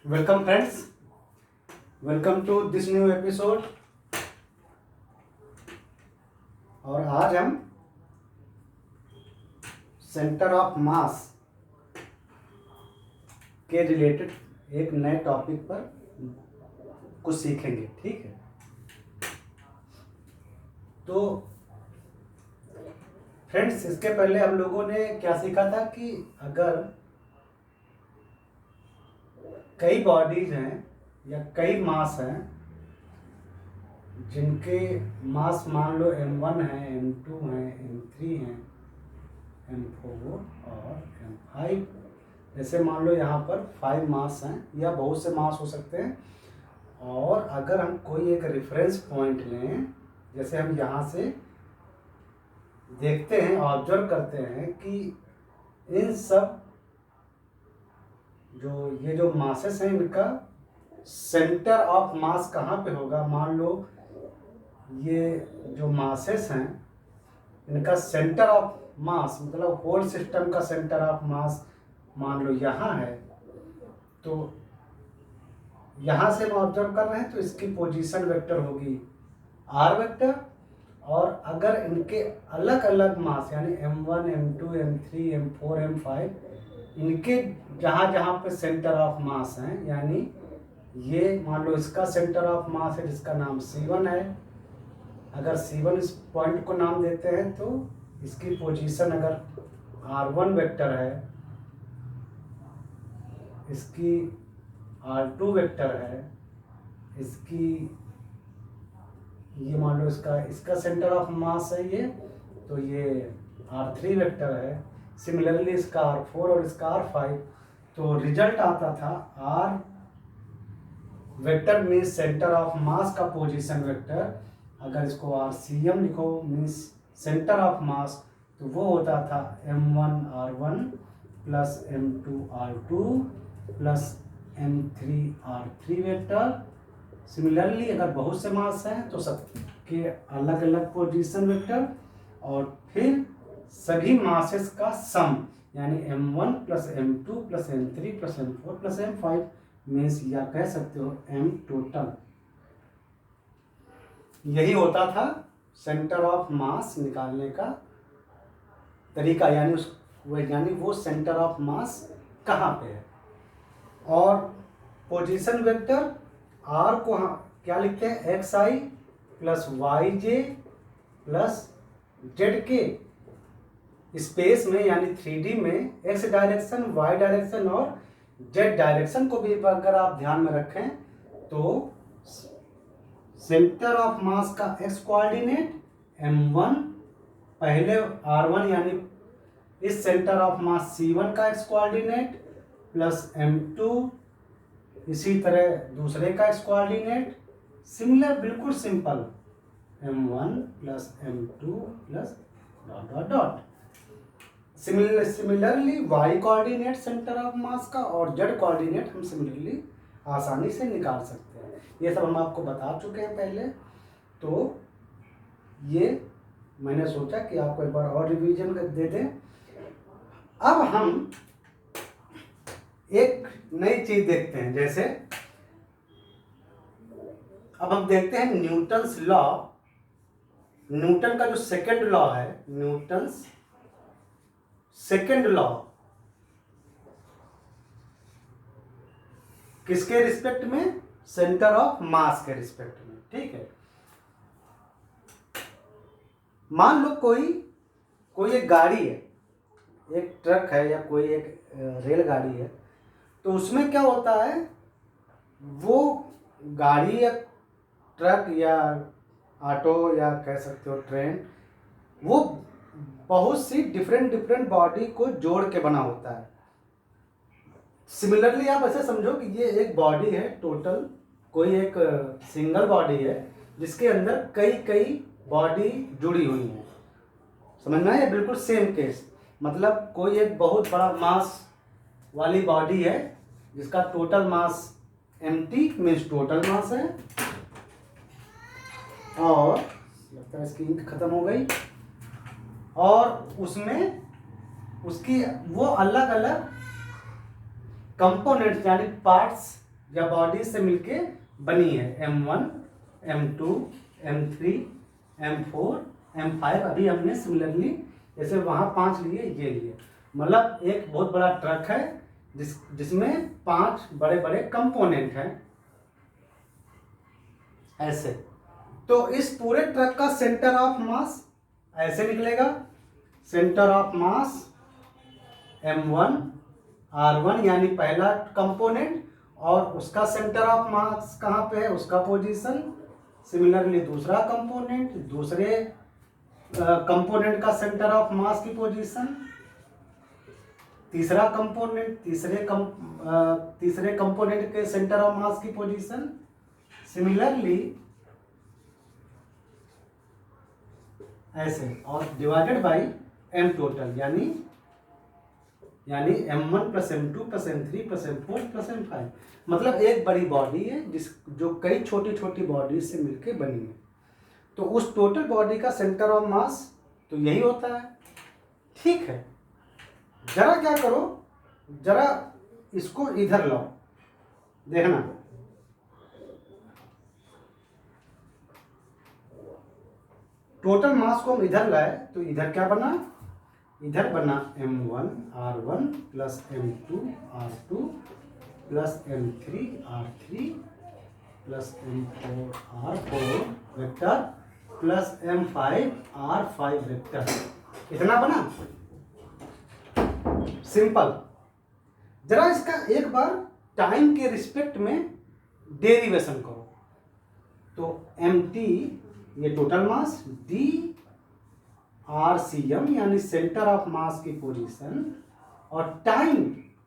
Welcome friends, welcome to this new episode. और आज हम सेंटर ऑफ मास के रिलेटेड एक नए टॉपिक पर कुछ सीखेंगे। ठीक है, तो फ्रेंड्स इसके पहले हम लोगों ने क्या सीखा था कि अगर कई बॉडीज हैं या कई मास हैं जिनके मास मान लो m1 है, m2 है, m3 है, m4 और m5। जैसे मान लो यहाँ पर 5 मास हैं या बहुत से मास हो सकते हैं। और अगर हम कोई एक रेफरेंस पॉइंट लें, जैसे हम यहाँ से देखते हैं, ऑब्जर्व करते हैं कि इन सब जो मासेस हैं इनका सेंटर ऑफ मास कहाँ पे होगा। मान लो ये जो मासेस हैं इनका सेंटर ऑफ मास मतलब होल सिस्टम का सेंटर ऑफ मास मान लो यहाँ है, तो यहाँ से हम ऑब्जर्व कर रहे हैं तो इसकी पोजीशन वेक्टर होगी आर वेक्टर। और अगर इनके अलग अलग मास यानी m1, m2, m3, m4, m5 इनके जहाँ जहाँ पे सेंटर ऑफ मास हैं, यानी ये मान लो इसका सेंटर ऑफ मास है जिसका नाम C1 है। अगर C1 इस पॉइंट को नाम देते हैं तो इसकी पोजीशन अगर R1 वेक्टर है, इसकी R2 वेक्टर है, इसकी ये मान लो इसका सेंटर ऑफ मास है ये, तो ये R3 वेक्टर है। सिमिलरली इसका R4 और इसका R5। तो रिजल्ट आता था R vector means centre of mass का पोजीशन वेक्टर। अगर इसको RCM लिखो मीन्स सेंटर ऑफ मास, तो वो होता था m1 R1 plus m2 R2 plus m3 R3 vector. Similarly अगर बहुत से मास हैं तो सबके अलग अलग पोजीशन वेक्टर और फिर सभी मासेस का सम यानी m1 plus m2 plus m3 plus m4 plus m5 means या कह सकते हो m टोटल। यही होता था सेंटर ऑफ मास निकालने का तरीका, यानी वो सेंटर ऑफ मास कहाँ पे है। और पोजीशन वेक्टर आर को क्या लिखते हैं, xi plus yj plus zk। Space में यानी 3D में x डायरेक्शन, y डायरेक्शन और z डायरेक्शन को भी अगर आप ध्यान में रखें तो सेंटर ऑफ मास का x कोऑर्डिनेट m1, पहले r1 यानी इस सेंटर ऑफ मास C1 का x कोऑर्डिनेट प्लस m2, इसी तरह दूसरे का x कोऑर्डिनेट। सिमिलर, बिल्कुल simple, m1 plus m2 plus dot dot dot. Similarly y coordinate centre of mass का और z कोऑर्डिनेट हम सिमिलरली आसानी से निकाल सकते हैं। ये सब हम आपको बता चुके हैं पहले, तो ये मैंने सोचा कि आपको एक बार और रिवीजन दे दें। अब हम एक नई चीज देखते हैं, जैसे अब हम देखते हैं न्यूटन्स लॉ। न्यूटन का जो सेकंड लॉ है, न्यूटन्स सेकंड लॉ किसके रिस्पेक्ट में, सेंटर ऑफ मास के रिस्पेक्ट में। ठीक है, मान लो कोई एक गाड़ी है, एक ट्रक है या कोई एक रेलगाड़ी है, तो उसमें क्या होता है, वो गाड़ी या ट्रक या ऑटो या कह सकते हो ट्रेन, वो बहुत सी डिफरेंट बॉडी को जोड़ के बना होता है। सिमिलरली आप ऐसे समझो कि ये एक बॉडी है टोटल, कोई एक सिंगल बॉडी है जिसके अंदर कई बॉडी जुड़ी हुई हैं। समझ में आया? बिल्कुल सेम केस, मतलब कोई एक बहुत बड़ा मास वाली बॉडी है जिसका total mass mt means total mass है, और लगता है इसकी इंक खत्म हो गई, और उसमें उसकी वो अलग अलग कंपोनेंट्स यानी पार्ट्स या बॉडी से मिलके बनी है, M1, M2, M3, M4, M5। अभी हमने सिमिलरली जैसे वहाँ 5 लिए, ये लिए, मतलब एक बहुत बड़ा ट्रक है जिसमें 5 बड़े बड़े कंपोनेंट हैं ऐसे। तो इस पूरे ट्रक का सेंटर ऑफ मास ऐसे निकलेगा, centre of mass M1 R1 यानी पहला कंपोनेंट, और उसका सेंटर ऑफ मास कहाँ पे है, उसका पोजीशन। सिमिलरली दूसरा कंपोनेंट, दूसरे कंपोनेंट का सेंटर ऑफ मास की पोजीशन, तीसरा कंपोनेंट तीसरे कंपोनेंट के सेंटर ऑफ मास की पोजीशन। सिमिलरली ऐसे, और डिवाइडेड बाय m टोटल, यानी M1 plus M2 plus M3 plus M4 plus M5। मतलब एक बड़ी बॉडी है जो कई छोटी छोटी बॉडी से मिलकर बनी है। तो उस टोटल बॉडी का सेंटर ऑफ मास तो यही होता है। ठीक है, जरा क्या करो, जरा इसको इधर लाओ, देखना टोटल मास को हम इधर लाए तो इधर क्या बना, इधर बना M1 R1 plus M2 R2 plus M3 R3 plus M4 R4 vector plus M5 R5 vector. इतना बना, सिंपल। जरा इसका एक बार टाइम के रिस्पेक्ट में डेरिवेशन करो। तो MT ये टोटल मास, D RCM यानी सेंटर ऑफ मास की पोजीशन, और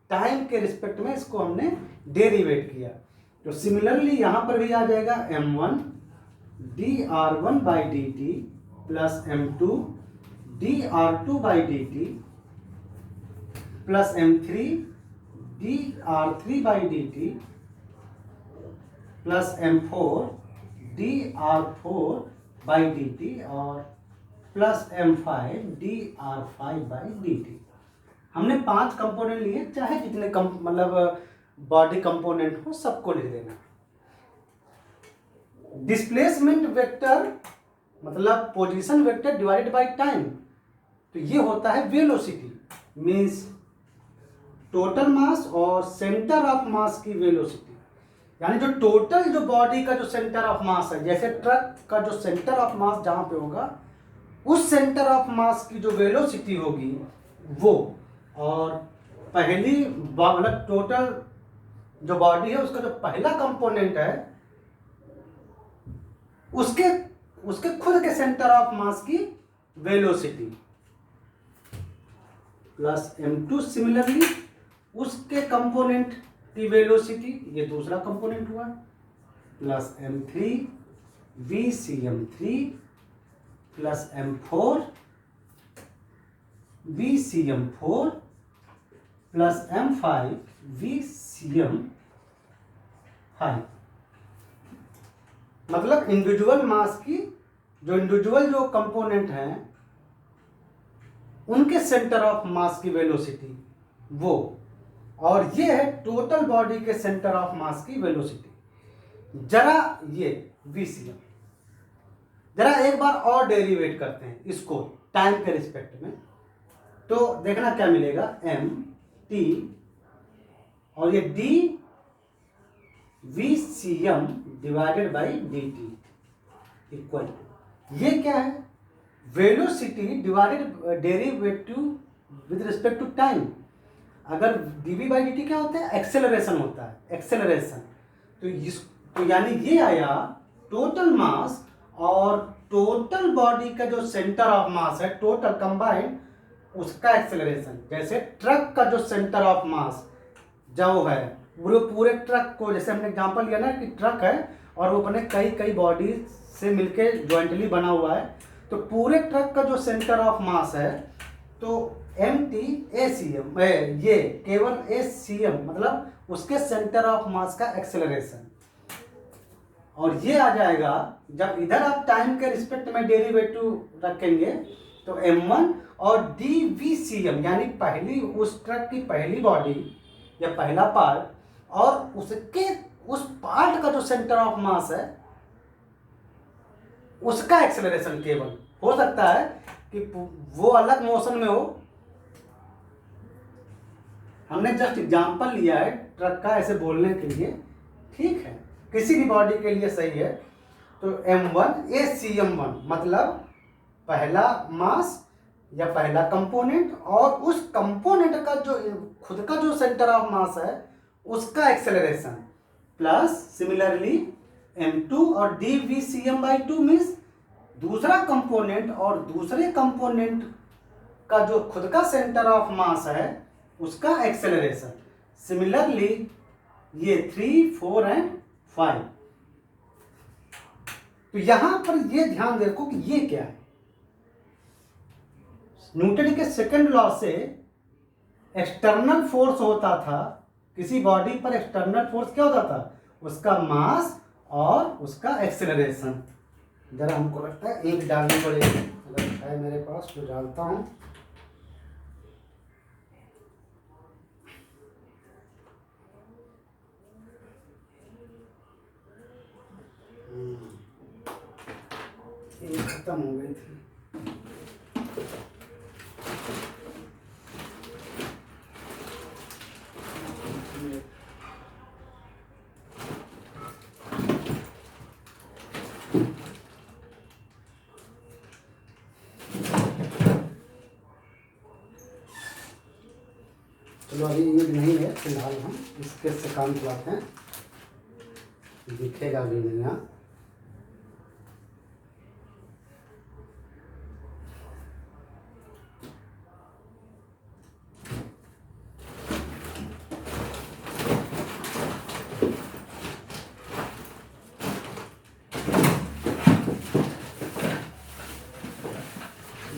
टाइम के रिस्पेक्ट में इसको हमने डेरिवेट किया। तो सिमिलरली यहां पर भी आ जाएगा M1 dR1 by dt plus M2 dR2 by dt plus M3 dR3 by dt plus M4 dR4 by dt और plus M5 dR5 by dt। हमने 5 कंपोनेंट लिए, चाहे जितने मतलब बॉडी कंपोनेंट हो सबको लिख देना। डिस्प्लेसमेंट वेक्टर मतलब position vector divided by time, तो ये होता है वेलोसिटी, मींस टोटल मास और सेंटर ऑफ मास की वेलोसिटी। यानी जो टोटल जो बॉडी का जो सेंटर ऑफ मास है, जैसे ट्रक का जो सेंटर ऑफ मास जहां पे होगा, उस सेंटर ऑफ मास की जो वेलोसिटी होगी वो, और पहली मतलब टोटल जो बॉडी है उसका जो पहला कंपोनेंट है उसके खुद के सेंटर ऑफ मास की वेलोसिटी प्लस M2 सिमिलरली उसके कंपोनेंट की वेलोसिटी, ये दूसरा कंपोनेंट हुआ, plus M3 VCM3 plus M4 VCM4 plus M5 VCM5। मतलब इंडिविजुअल मास की जो इंडिविजुअल जो कंपोनेंट हैं उनके सेंटर ऑफ मास की वेलोसिटी वो, और ये है टोटल बॉडी के सेंटर ऑफ मास की वेलोसिटी। जरा ये VCM, जरा एक बार और डेरिवेट करते हैं इसको टाइम के रिस्पेक्ट में, तो देखना क्या मिलेगा, MT और ये D VCM divided by dt equal, ये क्या है, velocity divided derivative with respect to time. अगर dv बाई dt क्या होता है, एक्सेलरेशन होता है, एक्सेलरेशन। तो यानी ये आया टोटल मास और टोटल बॉडी का जो सेंटर ऑफ मास है टोटल कंबाइंड, उसका एक्सेलरेशन। जैसे ट्रक का जो सेंटर ऑफ मास जो है पूरे ट्रक को, जैसे हमने एग्जांपल लिया ना कि ट्रक है और वो अपने कई बॉडी से मिलके ज्वाइंटली बना हुआ है, तो पूरे ट्रक का जो सेंटर ऑफ मास है तो MT ACM, ये केवल ACM मतलब उसके सेंटर ऑफ मास का एक्सेलरेशन। और ये आ जाएगा जब इधर आप टाइम के रिस्पेक्ट में डेरिवेटिव रखेंगे तो M1 और DVCM यानी पहली उस ट्रक की पहली बॉडी या पहला पार्ट और उसके उस पार्ट का जो सेंटर ऑफ मास है उसका एक्सेलरेशन केवल। हो सकता है कि वो अलग मोशन में हो। हमने जस्ट एग्जांपल लिया है ट्रक का ऐसे बोलने के लिए, ठीक है, किसी भी बॉडी के लिए सही है। तो m1 ACM1 मतलब पहला मास या पहला कंपोनेंट और उस कंपोनेंट का जो खुद का जो सेंटर ऑफ मास है उसका एक्सेलरेशन, प्लस सिमिलरली m2 और dVCM/2 मीन्स दूसरा कंपोनेंट और दूसरे कंपोनेंट का जो खुद का सेंटर ऑफ मास है उसका एक्सेलरेशन। सिमिलरली ये 3, 4 एंड 5। तो यहां पर ये ध्यान देखो कि ये क्या है। न्यूटन के सेकंड लॉ से एक्सटर्नल फोर्स होता था, किसी बॉडी पर एक्सटर्नल फोर्स क्या होता था, उसका मास और उसका एक्सेलरेशन। जरा हमको लगता है एक डालनी पड़ेगी, अगर है मेरे पास तो डालता हूं। एक खत्म हो गई थी। चलो अभी ये नहीं है, फिलहाल हम इसके से काम चलाते हैं, दिखेगा भी नहीं।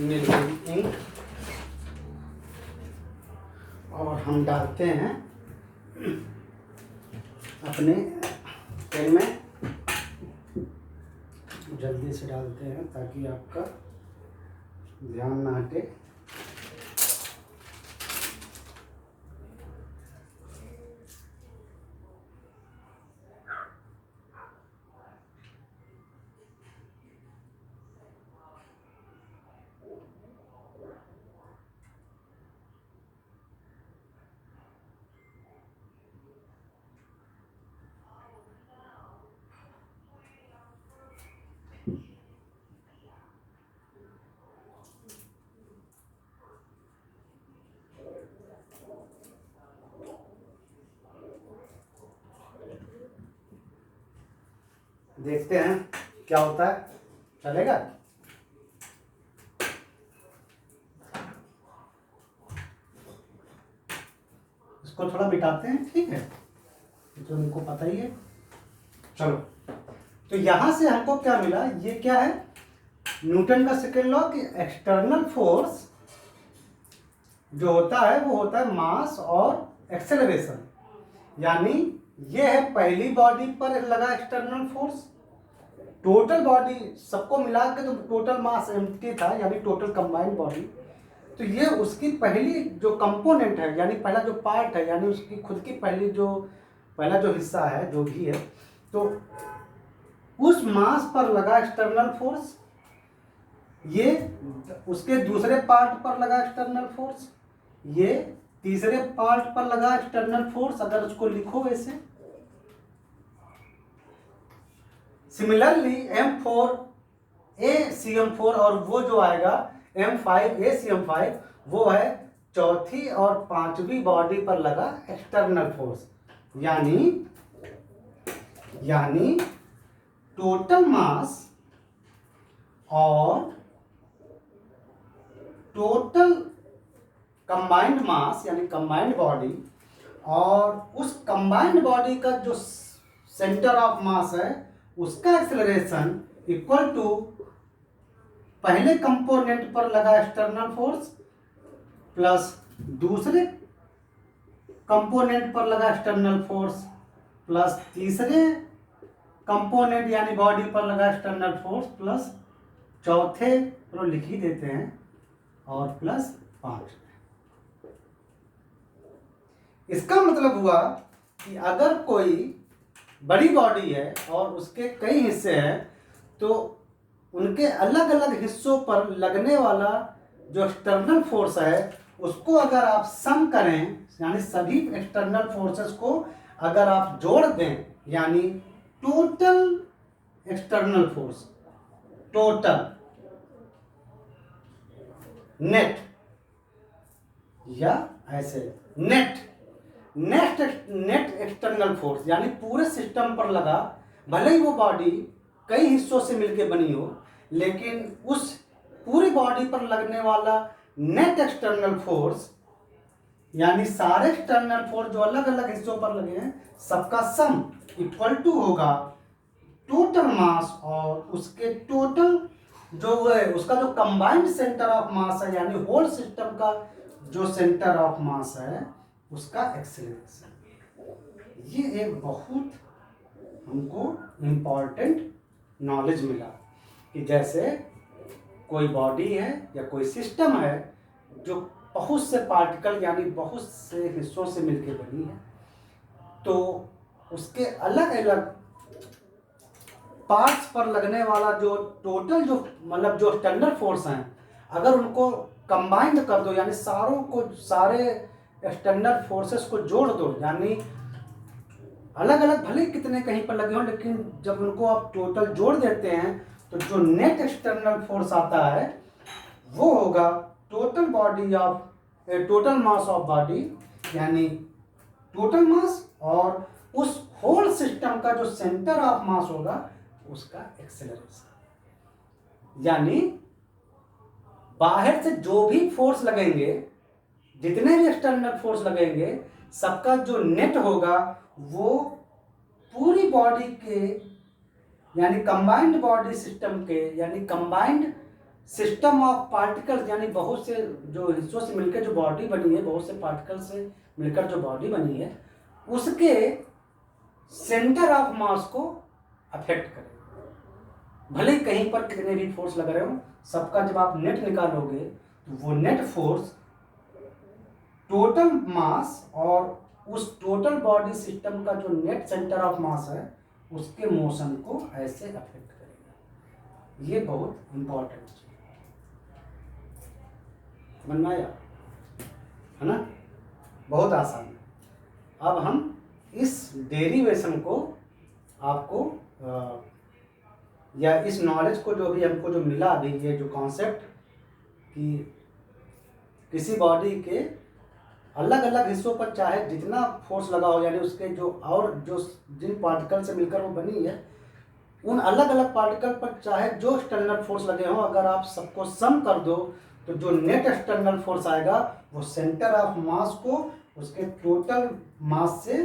यहाँ इंक और हम डालते हैं अपने पेन में, जल्दी से डालते हैं ताकि आपका ध्यान ना हटे। देखते हैं क्या होता है, चलेगा। इसको थोड़ा मिटाते हैं, ठीक है, तो उनको पता ही है। चलो, तो यहां से हमको क्या मिला, ये क्या है, न्यूटन का सेकेंड लॉ कि एक्सटर्नल फोर्स जो होता है वो होता है मास और एक्सेलरेशन। यानी ये है पहली बॉडी पर लगा एक्सटर्नल फोर्स, टोटल बॉडी सबको मिला के तो टोटल मास एम्प्टी था, यानी टोटल कंबाइंड बॉडी। तो ये उसकी पहली जो कंपोनेंट है, यानी पहला जो पार्ट है, यानी उसकी खुद की पहला जो हिस्सा है जो भी है, तो उस मास पर लगा एक्सटर्नल फोर्स, ये उसके दूसरे पार्ट पर लगा एक्सटर्नल फोर्स, ये तीसरे पार्ट पर लगा एक्सटर्नल फोर्स, अगर उसको लिखो वैसे। सिमिलरली M4 ACM4 और वो जो आएगा M5 ACM5 वो है चौथी और पांचवी बॉडी पर लगा एक्सटर्नल फोर्स। यानी टोटल मास और टोटल कंबाइंड मास यानी कंबाइंड बॉडी और उस कंबाइंड बॉडी का जो सेंटर ऑफ मास है उसका एक्सेलरेशन इक्वल टू पहले कंपोनेंट पर लगा एक्सटर्नल फोर्स प्लस दूसरे कंपोनेंट पर लगा एक्सटर्नल फोर्स प्लस तीसरे कंपोनेंट यानी बॉडी पर लगा एक्सटर्नल फोर्स प्लस चौथे पर लिख ही देते हैं और प्लस 5। इसका मतलब हुआ कि अगर कोई बड़ी बॉडी है और उसके कई हिस्से हैं, तो उनके अलग अलग हिस्सों पर लगने वाला जो एक्सटर्नल फोर्स है उसको अगर आप सम करें, यानी सभी एक्सटर्नल फोर्सेस को अगर आप जोड़ दें, यानी total external force, total net, या ऐसे नेट एक्सटर्नल फोर्स, यानी पूरे सिस्टम पर लगा, भले ही वो बॉडी कई हिस्सों से मिलकर बनी हो, लेकिन उस पूरी बॉडी पर लगने वाला नेट एक्सटर्नल फोर्स, यानी सारे एक्सटर्नल फोर्स जो अलग अलग हिस्सों पर लगे हैं सबका सम इक्वल टू होगा टोटल मास और उसके टोटल जो है उसका जो कंबाइंड सेंटर ऑफ मास है, यानी होल सिस्टम का जो सेंटर ऑफ मास है उसका एक्सेलरेशन। ये एक बहुत हमको इम्पॉर्टेंट नॉलेज मिला कि जैसे कोई बॉडी है या कोई सिस्टम है जो बहुत से पार्टिकल यानी बहुत से हिस्सों से मिलकर बनी है, तो उसके अलग अलग पार्ट्स पर लगने वाला जो टोटल जो मतलब जो एक्सटर्नल फोर्स हैं, अगर उनको कंबाइंड कर दो, यानी सारे एक्सटर्नल फोर्सेस को जोड़ दो, यानी अलग अलग भले कितने कहीं पर लगे हों, लेकिन जब उनको आप टोटल जोड़ देते हैं तो जो नेट एक्सटर्नल फोर्स आता है वो होगा total body of total mass of body, यानी टोटल मास और उस होल सिस्टम का जो सेंटर ऑफ मास होगा उसका एक्सेलरेशन। यानी बाहर से जो भी फोर्स लगेंगे, जितने भी एक्सटर्नल फोर्स लगेंगे, सबका जो नेट होगा वो पूरी बॉडी के यानी कंबाइंड बॉडी सिस्टम के, यानी कंबाइंड सिस्टम ऑफ पार्टिकल्स, यानी बहुत से जो हिस्सों से मिलकर जो बॉडी बनी है, बहुत से पार्टिकल से मिलकर जो बॉडी बनी है, उसके सेंटर ऑफ मास को अफेक्ट करेगा। भले कहीं पर कितने भी फोर्स लग रहे हो, सबका जब आप नेट निकालोगे तो वो नेट फोर्स टोटल मास और उस टोटल बॉडी सिस्टम का जो नेट सेंटर ऑफ मास है उसके मोशन को ऐसे अफेक्ट करेगा। ये बहुत इंपॉर्टेंट चीज समझ में आया है ना, बहुत आसान है। अब हम इस डेरिवेशन को आपको या इस नॉलेज को जो भी हमको जो मिला अभी, ये जो कॉन्सेप्ट कि किसी बॉडी के अलग अलग हिस्सों पर चाहे जितना फोर्स लगा हो, यानी उसके जो और जो जिन पार्टिकल से मिलकर वो बनी है, उन अलग अलग पार्टिकल पर चाहे जो एक्सटर्नल फोर्स लगे हों, अगर आप सबको सम कर दो तो जो नेट एक्सटर्नल फोर्स आएगा वो सेंटर ऑफ मास को उसके टोटल मास से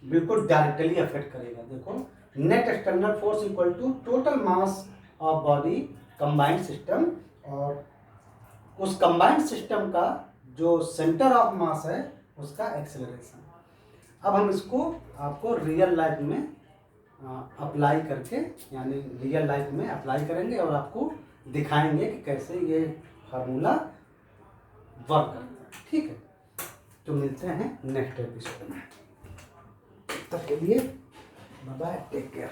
बिल्कुल डायरेक्टली अफेक्ट करेगा। देखो, net external force equal to total mass of body combined system, और उस कंबाइंड सिस्टम का जो सेंटर ऑफ मास है उसका एक्सेलरेशन। अब हम इसको आपको रियल लाइफ में अप्लाई करके, यानी रियल लाइफ में अप्लाई करेंगे और आपको दिखाएंगे कि कैसे ये फार्मूला वर्क करता है। ठीक है, तो मिलते हैं नेक्स्ट एपिसोड में। तब के लिए बाय बाय, टेक केयर।